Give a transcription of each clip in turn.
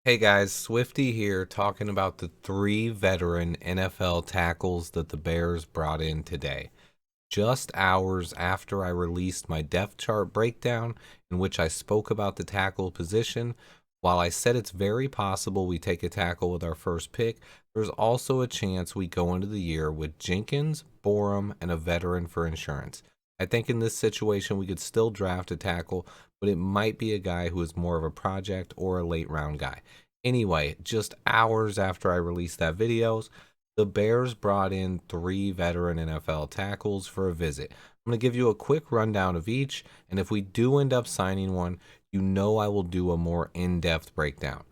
Hey guys, Swifty here talking about the three veteran NFL tackles that the Bears brought in today. Just hours after I released my depth chart breakdown, in which I spoke about the tackle position, while I said it's very possible we take a tackle with our first pick, there's also a chance we go into the year with Jenkins, Borum, and a veteran for insurance. I think in this situation we could still draft a tackle, but it might be a guy who is more of a project or a late round guy. Anyway, just hours after I released that video, the Bears brought in three veteran NFL tackles for a visit. I'm going to give you a quick rundown of each, and if we do end up signing one, you know I will do a more in-depth breakdown.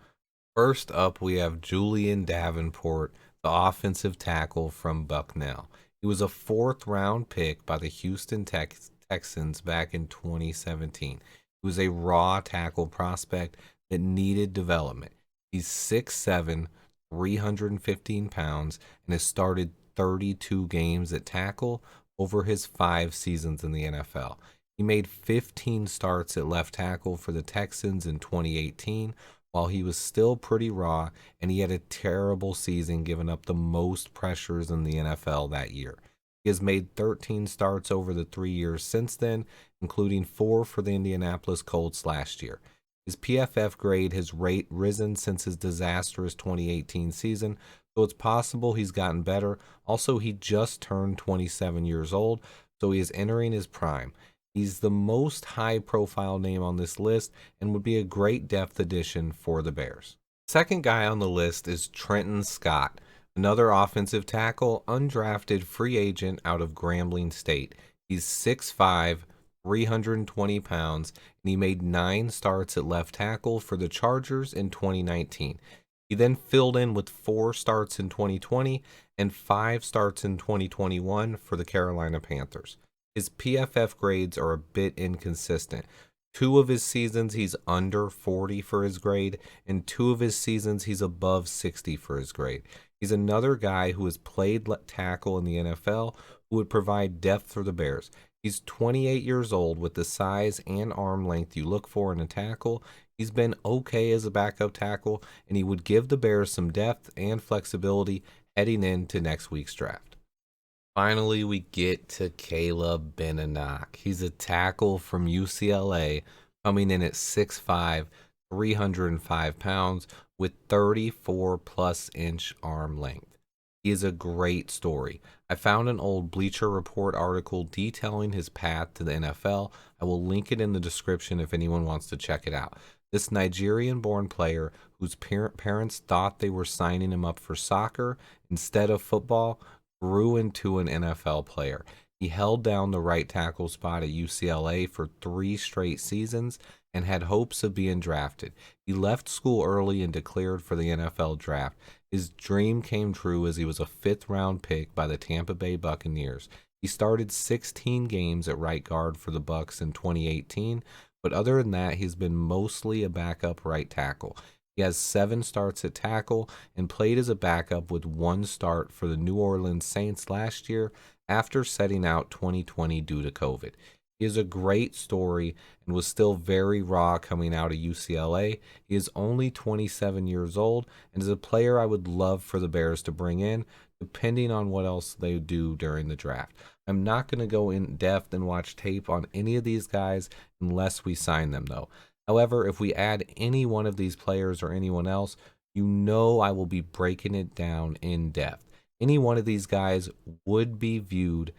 First up, we have Julian Davenport, the offensive tackle from Bucknell. He was a fourth round pick by the Houston Texans back in 2017. He was a raw tackle prospect that needed development. He's 6'7", 315 pounds, and has started 32 games at tackle over his 5 seasons in the NFL. He made 15 starts at left tackle for the Texans in 2018 while he was still pretty raw, and he had a terrible season, giving up the most pressures in the NFL that year. He has made 13 starts over the 3 years since then, including 4 for the Indianapolis Colts last year. His PFF grade has risen since his disastrous 2018 season, so it's possible he's gotten better. Also, he just turned 27 years old, so he is entering his prime. He's the most high profile name on this list and would be a great depth addition for the Bears. Second guy on the list is Trenton Scott, another offensive tackle, undrafted free agent out of Grambling State. He's 6'5", 320 pounds, and he made 9 starts at left tackle for the Chargers in 2019. He then filled in with 4 starts in 2020 and 5 starts in 2021 for the Carolina Panthers. His PFF grades are a bit inconsistent. 2 of his seasons he's under 40 for his grade, and 2 of his seasons he's above 60 for his grade. He's another guy who has played tackle in the NFL who would provide depth for the Bears. He's 28 years old with the size and arm length you look for in a tackle. He's been okay as a backup tackle, and he would give the Bears some depth and flexibility heading into next week's draft. Finally, we get to Caleb Benenoch. He's a tackle from UCLA, coming in at 6'5", 305 pounds, with 34 plus inch arm length. He is a great story. I found an old Bleacher Report article detailing his path to the NFL. I will link it in the description if anyone wants to check it out. This Nigerian born player, whose parents thought they were signing him up for soccer instead of football, grew into an NFL player. He held down the right tackle spot at UCLA for 3 straight seasons and had hopes of being drafted. He left school early and declared for the NFL draft. His dream came true as he was a 5th-round pick by the Tampa Bay Buccaneers. He started 16 games at right guard for the Bucs in 2018, but other than that, he's been mostly a backup right tackle. He has 7 starts at tackle and played as a backup with 1 start for the New Orleans Saints last year after setting out 2020 due to COVID. He is a great story and was still very raw coming out of UCLA. He is only 27 years old and is a player I would love for the Bears to bring in, depending on what else they do during the draft. I'm not going to go in depth and watch tape on any of these guys unless we sign them, though. However, if we add any one of these players or anyone else, you know I will be breaking it down in depth. Any one of these guys would be viewed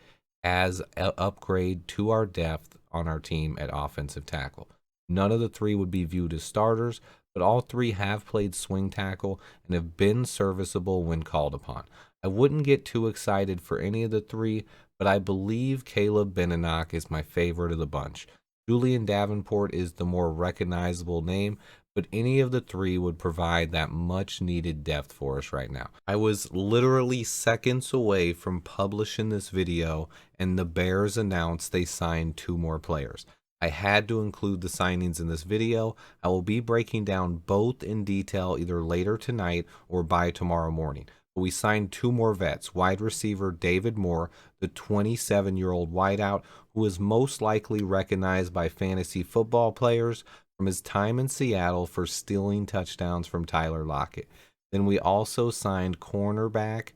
as an upgrade to our depth on our team at offensive tackle. None of the 3 would be viewed as starters, but all 3 have played swing tackle and have been serviceable when called upon. I wouldn't get too excited for any of the 3, but I believe Caleb Benenoch is my favorite of the bunch. Julian Davenport is the more recognizable name, but any of the 3 would provide that much needed depth for us right now. I was literally seconds away from publishing this video, and the Bears announced they signed 2 more players. I had to include the signings in this video. I will be breaking down both in detail either later tonight or by tomorrow morning. But we signed 2 more vets, wide receiver David Moore, the 27-year-old wideout, who is most likely recognized by fantasy football players from his time in Seattle for stealing touchdowns from Tyler Lockett. Then we also signed cornerback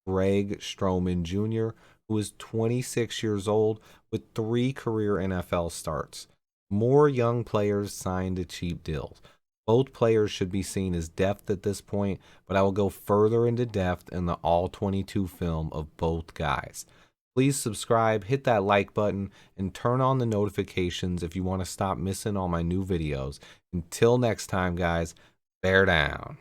Greg Stroman Jr., who is 26 years old with 3 career NFL starts. More young players signed to cheap deals. Both players should be seen as depth at this point, but I will go further into depth in the All 22 film of both guys. Please subscribe, hit that like button, and turn on the notifications if you want to stop missing all my new videos. Until next time, guys, bear down.